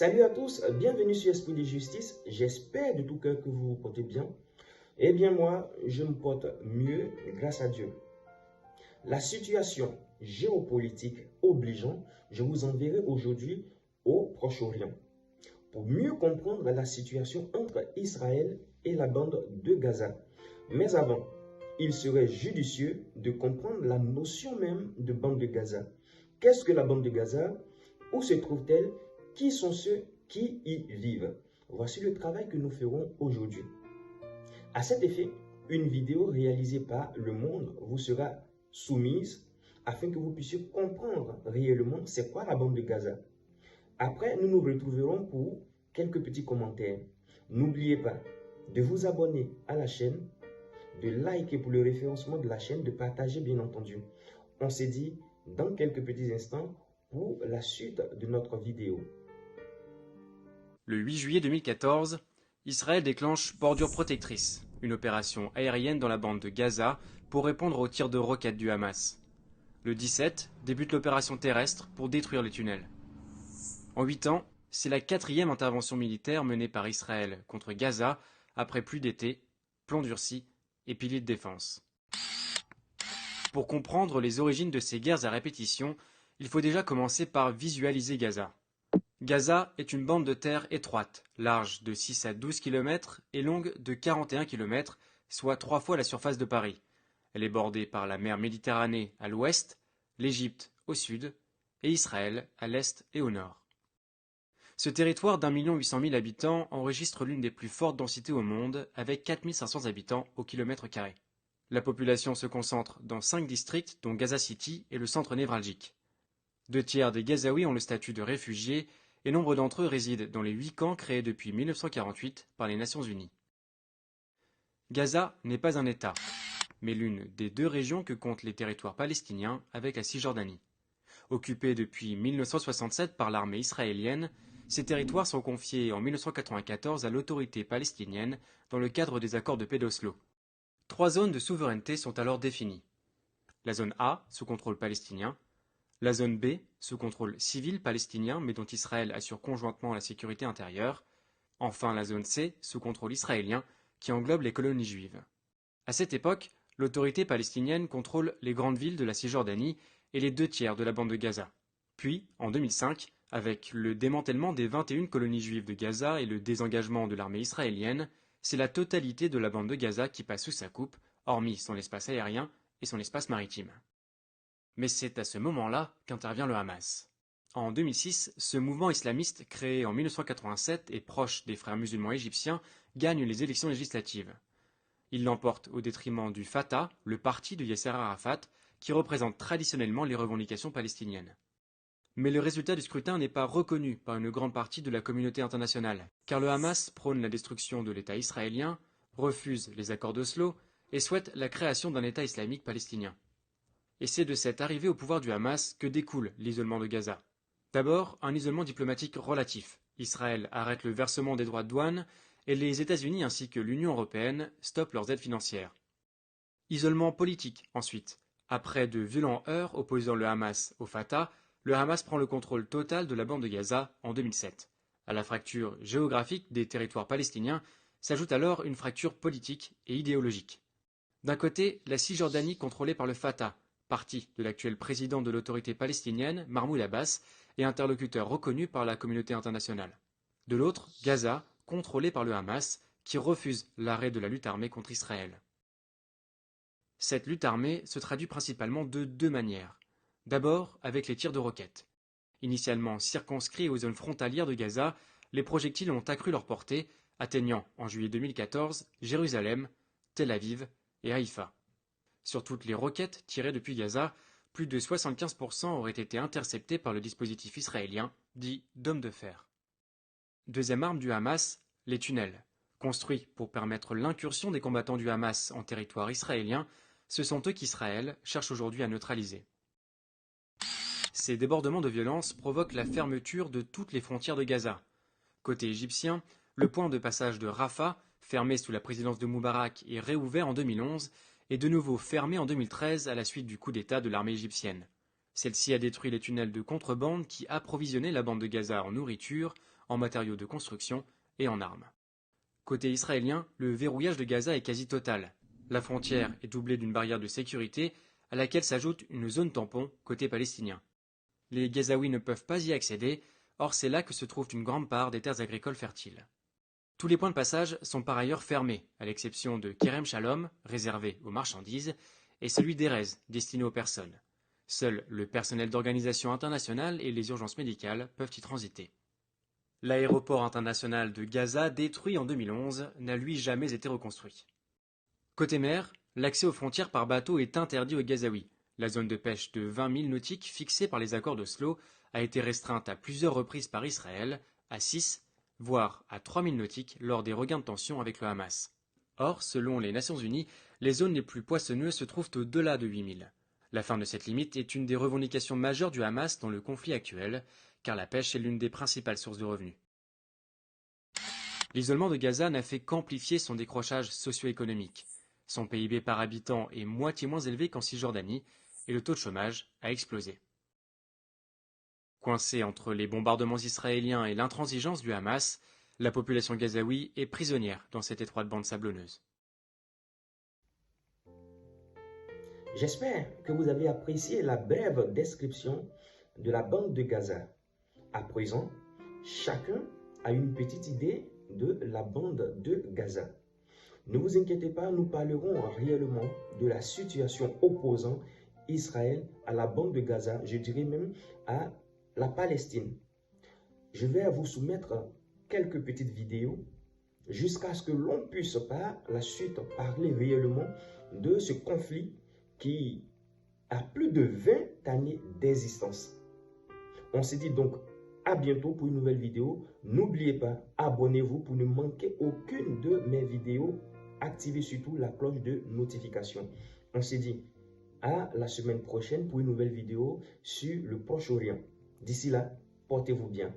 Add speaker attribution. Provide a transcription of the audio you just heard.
Speaker 1: Salut à tous, bienvenue sur Esprit de Justice. J'espère de tout cœur que vous vous portez bien. Eh bien moi, je me porte mieux grâce à Dieu. La situation géopolitique obligeant, je vous enverrai aujourd'hui au Proche-Orient pour mieux comprendre la situation entre Israël et la bande de Gaza. Mais avant, il serait judicieux de comprendre la notion même de bande de Gaza. Qu'est-ce que la bande de Gaza? Où se trouve-t-elle? Qui sont ceux qui y vivent? Voici le travail que nous ferons aujourd'hui. À cet effet, une vidéo réalisée par Le Monde vous sera soumise afin que vous puissiez comprendre réellement c'est quoi la bande de Gaza. Après, nous nous retrouverons pour quelques petits commentaires. N'oubliez pas de vous abonner à la chaîne, de liker pour le référencement de la chaîne, de partager bien entendu. On s'est dit dans quelques petits instants pour la suite de notre vidéo.
Speaker 2: Le 8 juillet 2014, Israël déclenche Bordure protectrice, une opération aérienne dans la bande de Gaza pour répondre aux tirs de roquettes du Hamas. Le 17 débute l'opération terrestre pour détruire les tunnels. En 8 ans, c'est la 4e intervention militaire menée par Israël contre Gaza après pluie d'été, plomb durci et piliers de défense. Pour comprendre les origines de ces guerres à répétition, il faut déjà commencer par visualiser Gaza. Gaza est une bande de terre étroite, large de 6 à 12 km et longue de 41 km, soit 3 fois la surface de Paris. Elle est bordée par la mer Méditerranée à l'ouest, l'Égypte au sud et Israël à l'est et au nord. Ce territoire d'1,8 million habitants enregistre l'une des plus fortes densités au monde, avec 4 500 habitants au kilomètre carré. La population se concentre dans 5 districts, dont Gaza City est le centre névralgique. 2 tiers des Gazaouis ont le statut de réfugiés et nombre d'entre eux résident dans les 8 camps créés depuis 1948 par les Nations Unies. Gaza n'est pas un État, mais l'une des 2 régions que comptent les territoires palestiniens avec la Cisjordanie. Occupés depuis 1967 par l'armée israélienne, ces territoires sont confiés en 1994 à l'autorité palestinienne dans le cadre des accords de paix d'Oslo. 3 zones de souveraineté sont alors définies. La zone A, sous contrôle palestinien, la zone B, sous contrôle civil palestinien mais dont Israël assure conjointement la sécurité intérieure, enfin la zone C, sous contrôle israélien, qui englobe les colonies juives. À cette époque, l'autorité palestinienne contrôle les grandes villes de la Cisjordanie et les 2 tiers de la bande de Gaza. Puis, en 2005, avec le démantèlement des 21 colonies juives de Gaza et le désengagement de l'armée israélienne, c'est la totalité de la bande de Gaza qui passe sous sa coupe, hormis son espace aérien et son espace maritime. Mais c'est à ce moment-là qu'intervient le Hamas. En 2006, ce mouvement islamiste, créé en 1987 et proche des frères musulmans égyptiens, gagne les élections législatives. Il l'emporte au détriment du Fatah, le parti de Yasser Arafat, qui représente traditionnellement les revendications palestiniennes. Mais le résultat du scrutin n'est pas reconnu par une grande partie de la communauté internationale, car le Hamas prône la destruction de l'État israélien, refuse les accords d'Oslo et souhaite la création d'un État islamique palestinien. Et c'est de cette arrivée au pouvoir du Hamas que découle l'isolement de Gaza. D'abord, un isolement diplomatique relatif. Israël arrête le versement des droits de douane et les États-Unis ainsi que l'Union européenne stoppent leurs aides financières. Isolement politique, ensuite. Après de violents heurts opposant le Hamas au Fatah, le Hamas prend le contrôle total de la bande de Gaza en 2007. À la fracture géographique des territoires palestiniens s'ajoute alors une fracture politique et idéologique. D'un côté, la Cisjordanie contrôlée par le Fatah, parti de l'actuel président de l'autorité palestinienne, Mahmoud Abbas, et interlocuteur reconnu par la communauté internationale. De l'autre, Gaza, contrôlée par le Hamas, qui refuse l'arrêt de la lutte armée contre Israël. Cette lutte armée se traduit principalement de 2 manières. D'abord, avec les tirs de roquettes. Initialement circonscrits aux zones frontalières de Gaza, les projectiles ont accru leur portée, atteignant, en juillet 2014, Jérusalem, Tel Aviv et Haïfa. Sur toutes les roquettes tirées depuis Gaza, plus de 75% auraient été interceptés par le dispositif israélien, dit d'homme de fer. Deuxième arme du Hamas, les tunnels. Construits pour permettre l'incursion des combattants du Hamas en territoire israélien, ce sont eux qu'Israël cherche aujourd'hui à neutraliser. Ces débordements de violence provoquent la fermeture de toutes les frontières de Gaza. Côté égyptien, le point de passage de Rafah, fermé sous la présidence de Moubarak et réouvert en 2011, est de nouveau fermé en 2013 à la suite du coup d'État de l'armée égyptienne. Celle-ci a détruit les tunnels de contrebande qui approvisionnaient la bande de Gaza en nourriture, en matériaux de construction et en armes. Côté israélien, le verrouillage de Gaza est quasi total. La frontière est doublée d'une barrière de sécurité à laquelle s'ajoute une zone tampon côté palestinien. Les Gazaouis ne peuvent pas y accéder, or c'est là que se trouve une grande part des terres agricoles fertiles. Tous les points de passage sont par ailleurs fermés, à l'exception de Kerem Shalom, réservé aux marchandises, et celui d'Erez, destiné aux personnes. Seul le personnel d'organisation internationale et les urgences médicales peuvent y transiter. L'aéroport international de Gaza, détruit en 2011, n'a lui jamais été reconstruit. Côté mer, l'accès aux frontières par bateau est interdit aux Gazaouis. La zone de pêche de 20 milles nautiques fixée par les accords d'Oslo a été restreinte à plusieurs reprises par Israël, à 6, voire à 3 milles nautiques lors des regains de tension avec le Hamas. Or, selon les Nations Unies, les zones les plus poissonneuses se trouvent au-delà de 8 milles. La fin de cette limite est une des revendications majeures du Hamas dans le conflit actuel, car la pêche est l'une des principales sources de revenus. L'isolement de Gaza n'a fait qu'amplifier son décrochage socio-économique. Son PIB par habitant est moitié moins élevé qu'en Cisjordanie et le taux de chômage a explosé. Coincée entre les bombardements israéliens et l'intransigeance du Hamas, la population gazaoui est prisonnière dans cette étroite bande sablonneuse.
Speaker 1: J'espère que vous avez apprécié la brève description de la bande de Gaza. À présent, chacun a une petite idée de la bande de Gaza. Ne vous inquiétez pas, nous parlerons réellement de la situation opposant Israël à la bande de Gaza, je dirais même à la Palestine. Je vais vous soumettre quelques petites vidéos jusqu'à ce que l'on puisse par la suite parler réellement de ce conflit qui a plus de 20 années d'existence. On se dit donc à bientôt pour une nouvelle vidéo. N'oubliez pas, abonnez-vous pour ne manquer aucune de mes vidéos. Activez surtout la cloche de notification. On se dit à la semaine prochaine pour une nouvelle vidéo sur le Proche-Orient. D'ici là, portez-vous bien.